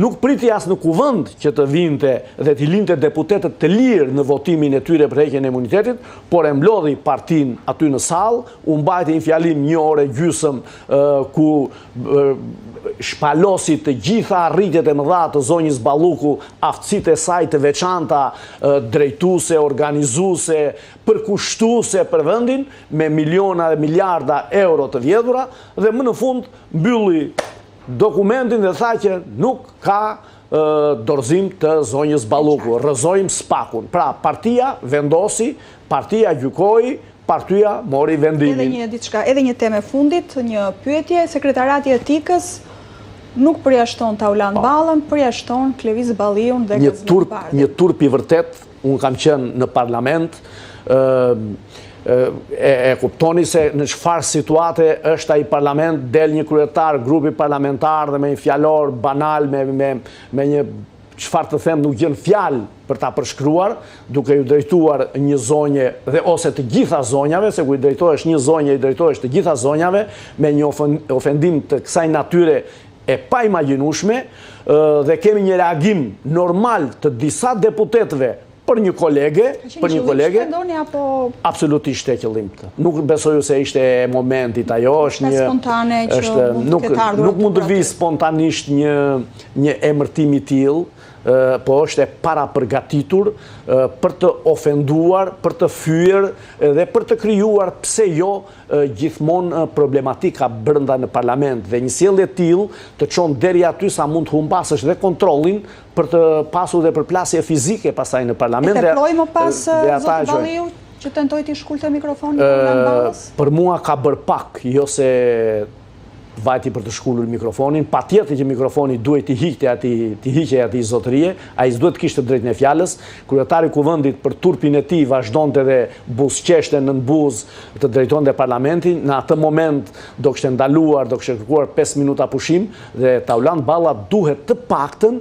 Nuk priti as në kuvend që të vinte dhe t'i linte deputetët të lirë në votimin e tyre për heqjen e imunitetit, por e mblodhi partin aty në sallë, u mbajti një fjalim 1 orë e gjysmë ku shpalosi të gjitha arritjet e mëdha të zonjës Balluku, aftësitë e saj të veçanta, drejtuese, organizuese, përkushtuese për vendin, me miliona dhe miliarda euro të vjedhura, dhe më në fund mbylli dokumentin dhe tha që nuk ka dorëzim të zonjës Balluku. Rrëzojmë spakun. Pra, partia vendosi, partia gjykoi, partia mori vendimin. Edhe një temë e fundit, një pyetje, Sekretariati i Etikës nuk përjashton Tauland Ballën, përjashton Kleviz Balliun dhe Gazmir Bardhin. Një turp i vërtet, unë kam qenë në parlament, e kuptoni se në çfarë situate është ai parlament, del një kryetar grupi parlamentar dhe me një fjalor banal, me një çfarë të them, nuk gjen fjalë për ta përshkruar, duke ju drejtuar një zonje dhe ose të gjitha zonjave, se ku i drejtohesh një zonje, i drejtohesh të gjitha zonjave, me një ofendim të kësaj natyre e pa imagjinueshme, dhe kemi një reagim normal të disa deputetëve për një kolege, absolutisht e qëllimtë. Nuk besoju se ishte momentit ajo, është një nuk mund të vi spontanisht një emërtim i tillë, po është e para përgatitur për të ofenduar, për të fyer dhe për të krijuar, pse jo, gjithmonë problematika brenda në parlament. Dhe një sjellje e tillë të çon deri aty sa mund të humbasësh dhe kontrollin për të pasur dhe përplasje fizike pasaj në parlament. E teproi më pas zoti Balliu që tentoi të shkulte mikrofonin Tauland Ballës? Për mua ka bërë pak, jo se vajti për të shkullur mikrofonin, patjetër që mikrofoni duhet t'i hiqej atij zotërie, ai s'duhet të kishte drejtën e fjalës. Kryetari i kuvendit për turpin e tij vazhdonte dhe buzëqeshte nën buzë të drejtonte parlamentin. Në atë moment do kishte ndaluar, do kishte kërkuar 5 minuta pushim dhe Tauland Balla duhet të paktën